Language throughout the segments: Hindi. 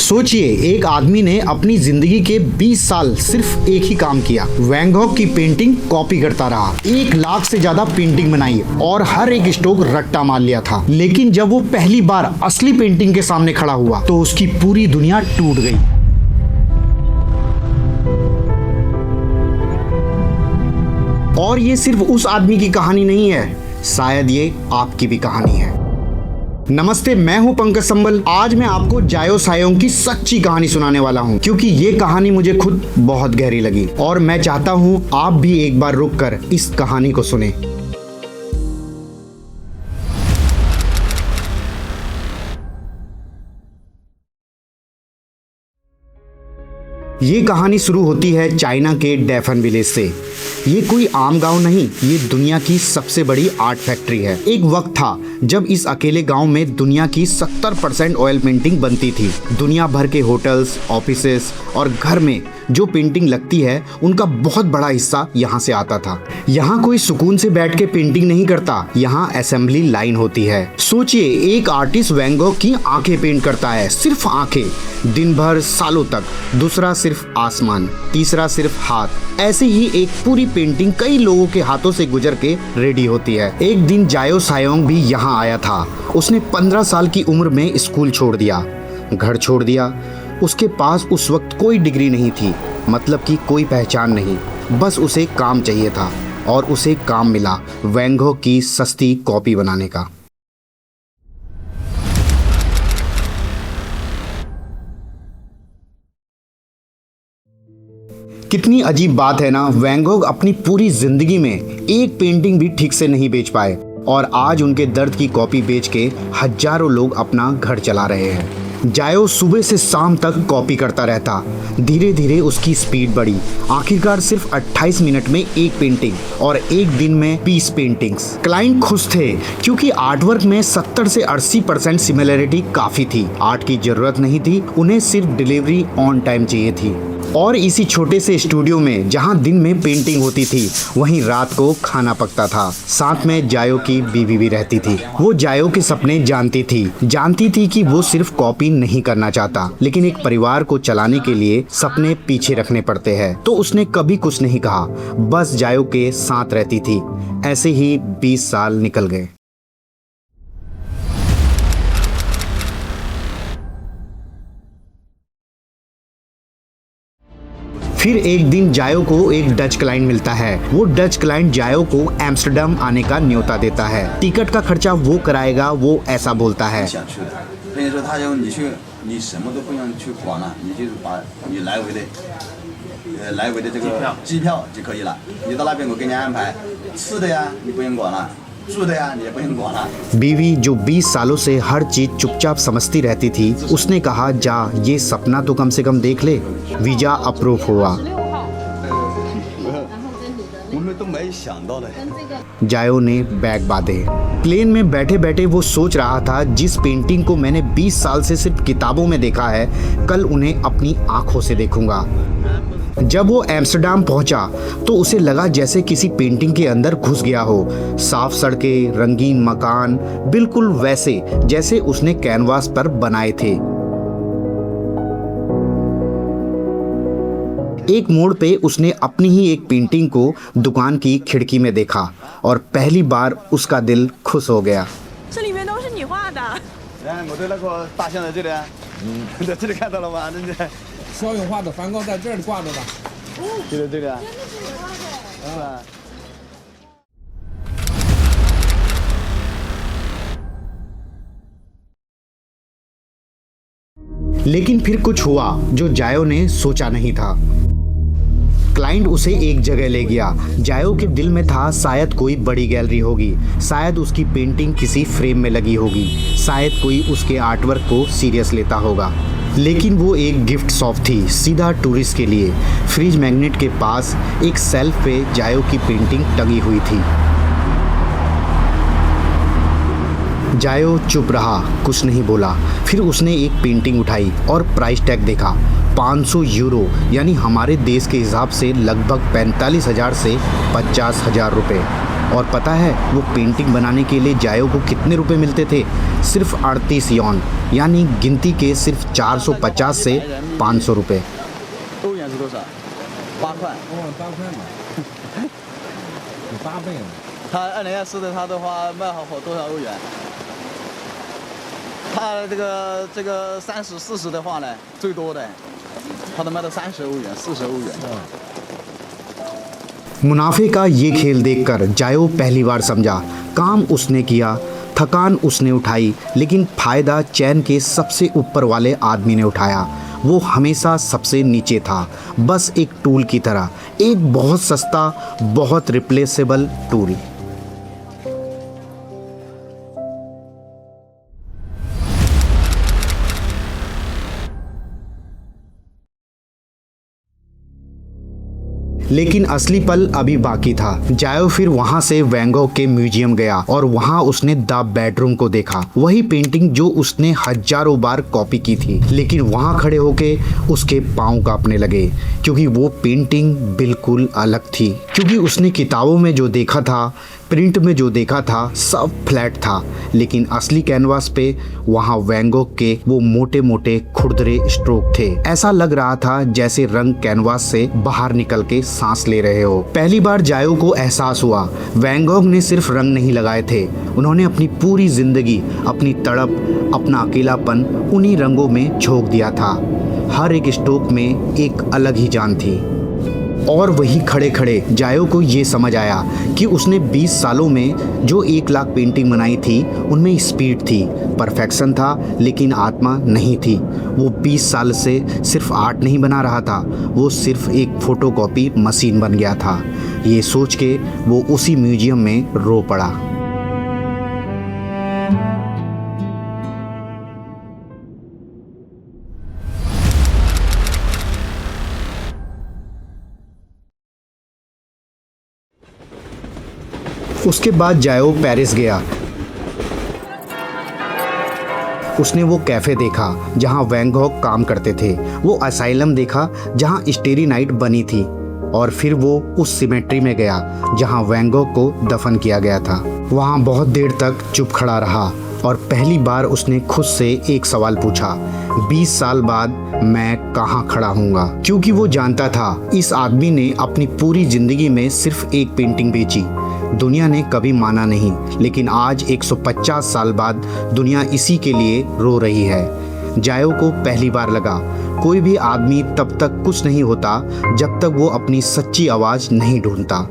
सोचिए, एक आदमी ने अपनी जिंदगी के 20 साल सिर्फ एक ही काम किया, वैन गॉग की पेंटिंग कॉपी करता रहा। 1 लाख से ज्यादा पेंटिंग बनाई और हर एक स्ट्रोक रट्टा मार लिया था। लेकिन जब वो पहली बार असली पेंटिंग के सामने खड़ा हुआ तो उसकी पूरी दुनिया टूट गई। और ये सिर्फ उस आदमी की कहानी नहीं है, शायद ये आपकी भी कहानी है। नमस्ते, मैं हूं पंकज संबल। आज मैं आपको जायो सायोंग की सच्ची कहानी सुनाने वाला हूं, क्योंकि ये कहानी मुझे खुद बहुत गहरी लगी और मैं चाहता हूं आप भी एक बार रुककर इस कहानी को सुने। ये कहानी शुरू होती है चाइना के डैफन विलेज से। ये कोई आम गांव नहीं, ये दुनिया की सबसे बड़ी आर्ट फैक्ट्री है। एक वक्त था जब इस अकेले गांव में दुनिया की 70% ऑयल पेंटिंग बनती थी। दुनिया भर के होटल्स, ऑफिसेस और घर में जो पेंटिंग लगती है उनका बहुत बड़ा हिस्सा यहाँ से आता था। यहाँ कोई सुकून से बैठ के पेंटिंग नहीं करता, यहाँ असेंबली लाइन होती है। सोचिए, एक आर्टिस्ट वैन गॉग की आंखें पेंट करता है, सिर्फ आंखें, दिन भर सालों तक। दूसरा सिर्फ आसमान, तीसरा सिर्फ हाथ। ऐसे ही एक पूरी पेंटिंग कई लोगों के हाथों से गुजर के रेडी होती है। एक दिन जायो सायोंग भी यहाँ आया था। उसने 15 साल की उम्र में स्कूल छोड़ दिया, घर छोड़ दिया। उसके पास उस वक्त कोई डिग्री नहीं थी, मतलब कि कोई पहचान नहीं, बस उसे काम चाहिए था और उसे काम मिला, वैन गॉग की सस्ती कॉपी बनाने का। कितनी अजीब बात है ना, वैन गॉग अपनी पूरी जिंदगी में एक पेंटिंग भी ठीक से नहीं बेच पाए और आज उनके दर्द की कॉपी बेच के हजारों लोग अपना घर चला रहे हैं। जायो सुबह से शाम तक कॉपी करता रहता। धीरे धीरे उसकी स्पीड बढ़ी। आखिरकार सिर्फ 28 मिनट में एक पेंटिंग और एक दिन में 20 पेंटिंग्स। क्लाइंट खुश थे क्योंकि आर्टवर्क में 70 से 80% सिमिलरिटी काफी थी। आर्ट की जरूरत नहीं थी, उन्हें सिर्फ डिलीवरी ऑन टाइम चाहिए थी। और इसी छोटे से स्टूडियो में जहां दिन में पेंटिंग होती थी, वहीं रात को खाना पकता था। साथ में जायो की बीवी भी रहती थी। वो जायो के सपने जानती थी कि वो सिर्फ कॉपी नहीं करना चाहता, लेकिन एक परिवार को चलाने के लिए सपने पीछे रखने पड़ते हैं। तो उसने कभी कुछ नहीं कहा, बस जायो के साथ रहती थी। ऐसे ही 20 साल निकल गए। फिर एक दिन जायो को एक डच क्लाइंट मिलता है। वो डच क्लाइंट जायो को एम्स्टर्डम आने का न्योता देता है। टिकट का खर्चा वो कराएगा, वो ऐसा बोलता है। बीवी जो 20 सालों से हर चीज चुपचाप समझती रहती थी, उसने कहा, जा, ये सपना तो कम से कम देख ले। वीजा अप्रूव हुआ। जायो ने बैग बांधे। प्लेन में बैठे बैठे वो सोच रहा था, जिस पेंटिंग को मैंने 20 साल से सिर्फ किताबों में देखा है, कल उन्हें अपनी आंखों से देखूंगा। जब वो एम्स्टर्डम पहुंचा तो उसे लगा जैसे किसी पेंटिंग के अंदर घुस गया हो। साफ सड़कें, रंगीन मकान, बिल्कुल वैसे जैसे उसने कैनवास पर बनाए थे। एक मोड़ पे उसने अपनी ही एक पेंटिंग को दुकान की खिड़की में देखा और पहली बार उसका दिल खुश हो गया। लेकिन फिर कुछ हुआ जो जायो ने सोचा नहीं था। क्लाइंट उसे एक जगह ले गया। जायो के दिल में था, शायद कोई बड़ी गैलरी होगी, शायद उसकी पेंटिंग किसी फ्रेम में लगी होगी, शायद कोई उसके आर्टवर्क को सीरियस लेता होगा। लेकिन वो एक गिफ्ट शॉप थी, सीधा टूरिस्ट के लिए। फ्रिज मैग्नेट के पास एक शेल्फ पे जायो की पेंटिंग टंगी हुई थी। जायो चुप रहा, कुछ नहीं बोला। फिर उसने एक पेंटिंग उठाई और प्राइस टैग देखा। 500 यूरो, यानी हमारे देश के हिसाब से लगभग 45,000 से 50,000 रुपये। और पता है वो पेंटिंग बनाने के लिए जायो को कितने रुपए मिलते थे? सिर्फ 38 यॉन, यानी गिनती के सिर्फ 450 से 500 रुपए। 欧元是多少？8块。8块嘛，有8倍呢。他2024的他的话卖好多少欧元？他这个30、40的话呢，最多的，他都卖到30欧元、40欧元。 मुनाफे का ये खेल देखकर जायो पहली बार समझा। काम उसने किया, थकान उसने उठाई, लेकिन फायदा चैन के सबसे ऊपर वाले आदमी ने उठाया। वो हमेशा सबसे नीचे था, बस एक टूल की तरह, एक बहुत सस्ता, बहुत रिप्लेसेबल टूल। लेकिन असली पल अभी बाकी था। जायो फिर वहां से वैन गॉग के म्यूजियम गया और वहां उसने द बेडरूम को देखा। वही पेंटिंग जो उसने हजारों बार कॉपी की थी, लेकिन वहां खड़े होके उसके पांव कांपने लगे, क्योंकि वो पेंटिंग बिल्कुल अलग थी। क्योंकि उसने किताबों में जो देखा था, प्रिंट में जो देखा था, सब फ्लैट था, लेकिन असली कैनवास पे वहाँ वैन गॉग के वो मोटे मोटे खुरदरे स्ट्रोक थे। ऐसा लग रहा था जैसे रंग कैनवास से बाहर निकल के सांस ले रहे हो। पहली बार जायो को एहसास हुआ वैन गॉग ने सिर्फ रंग नहीं लगाए थे, उन्होंने अपनी पूरी जिंदगी, अपनी तड़प, अपना अकेलापन उन्हीं रंगों में झोंक दिया था। हर एक स्ट्रोक में एक अलग ही जान थी। और वही खड़े खड़े जायो को ये समझ आया कि उसने 20 सालों में जो 1 लाख पेंटिंग बनाई थी, उनमें स्पीड थी, परफेक्शन था, लेकिन आत्मा नहीं थी। वो 20 साल से सिर्फ आर्ट नहीं बना रहा था, वो सिर्फ एक फोटोकॉपी मशीन बन गया था। ये सोच के वो उसी म्यूजियम में रो पड़ा। उसके बाद जायो पेरिस गया। उसने वो कैफ़े देखा जहां वैन गॉग काम करते थे, वो असाइलम देखा जहां स्टेरी नाइट बनी थी, और फिर वो उस सिमेट्री में गया जहां वैन गॉग को दफन किया गया था। वहां बहुत देर तक चुप खड़ा रहा और पहली बार उसने खुद से एक सवाल पूछा, 20 साल बाद मैं कहाँ खड़ा हूँगा? क्योंकि वो जानता था इस आदमी ने अपनी पूरी जिंदगी में सिर्फ एक पेंटिंग बेची। दुनिया ने कभी माना नहीं, लेकिन आज 150 साल बाद दुनिया इसी के लिए रो रही है। जायो को पहली बार लगा कोई भी आदमी तब तक कुछ नहीं होता जब तक वो अपनी सच्ची आवाज़ नहीं ढूंढता।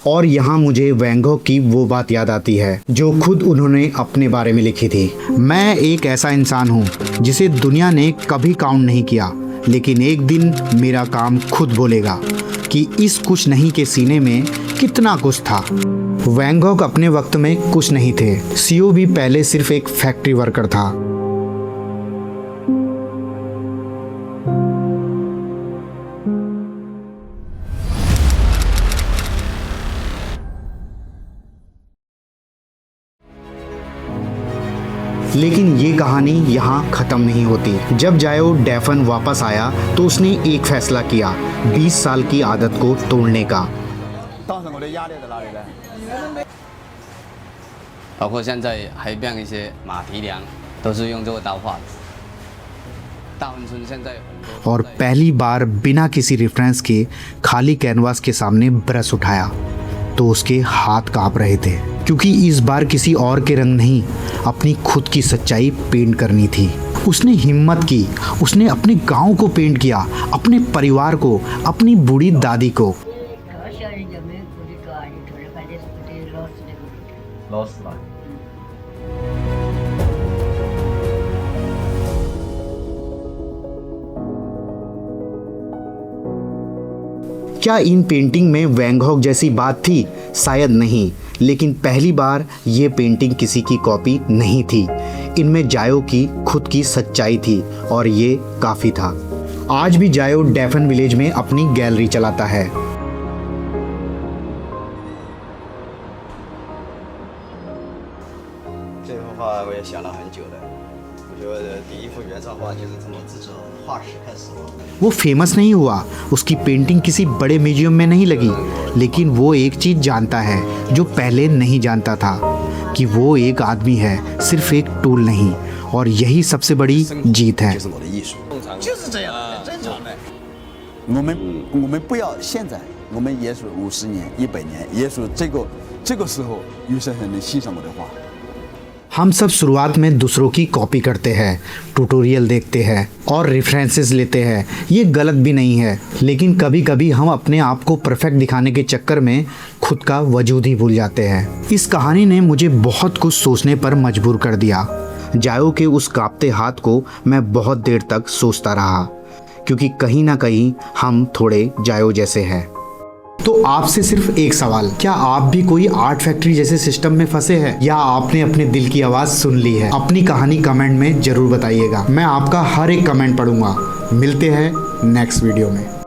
और यहाँ मुझे वैन गॉग की वो बात याद आती है जो खुद उन्होंने अपने बारे में लिखी थी, मैं एक ऐसा इंसान हूँ जिसे दुनिया ने कभी काउंट नहीं किया, लेकिन एक दिन मेरा काम खुद बोलेगा कि इस कुछ नहीं के सीने में कितना कुछ था। वैन गॉग अपने वक्त में कुछ नहीं थे, सीओ भी पहले सिर्फ एक फैक्ट्री वर्कर था। लेकिन ये कहानी यहाँ ख़त्म नहीं होती। जब जायो डेफन वापस आया तो उसने एक फैसला किया, 20 साल की आदत को तोड़ने का। 包括现在海边一些马蹄梁都是用这个刀画的。大温村现在很多 और पहली बार बिना किसी रेफरेंस के खाली कैनवास के सामने ब्रश उठाया तो उसके हाथ कांप रहे थे, क्योंकि इस बार किसी और के रंग नहीं, अपनी खुद की सच्चाई पेंट करनी थी। उसने हिम्मत की, उसने अपने गांव को पेंट किया, अपने परिवार को, अपनी बूढ़ी दादी को। क्या इन पेंटिंग में वैन गॉग जैसी बात थी? शायद नहीं, लेकिन पहली बार ये पेंटिंग किसी की कॉपी नहीं थी। इनमें जायो की खुद की सच्चाई थी और ये काफ़ी था। आज भी जायो डेफन विलेज में अपनी गैलरी चलाता है। 这幅画我也想了很久了，我的第一幅原创画就是从我自制画室开始。 वो फेमस नहीं हुआ, उसकी पेंटिंग किसी बड़े म्यूजियम में नहीं लगी, लेकिन वो एक चीज़ जानता है जो पहले नहीं जानता था कि वो एक आदमी है, सिर्फ एक टूल नहीं, और यही सबसे बड़ी जीत है। 就是我的艺术。就是这样，正常的。我们不要现在，我们也许50年、100年，也许这个时候有些人能欣赏我的画。 हम सब शुरुआत में दूसरों की कॉपी करते हैं, ट्यूटोरियल देखते हैं और रेफरेंसेस लेते हैं। ये गलत भी नहीं है, लेकिन कभी कभी हम अपने आप को परफेक्ट दिखाने के चक्कर में खुद का वजूद ही भूल जाते हैं। इस कहानी ने मुझे बहुत कुछ सोचने पर मजबूर कर दिया। जायो के उस कांपते हाथ को मैं बहुत देर तक सोचता रहा, क्योंकि कहीं ना कहीं हम थोड़े जायो जैसे हैं। तो आपसे सिर्फ एक सवाल, क्या आप भी कोई आर्ट फैक्ट्री जैसे सिस्टम में फंसे हैं, या आपने अपने दिल की आवाज़ सुन ली है? अपनी कहानी कमेंट में ज़रूर बताइएगा, मैं आपका हर एक कमेंट पढ़ूंगा। मिलते हैं नेक्स्ट वीडियो में।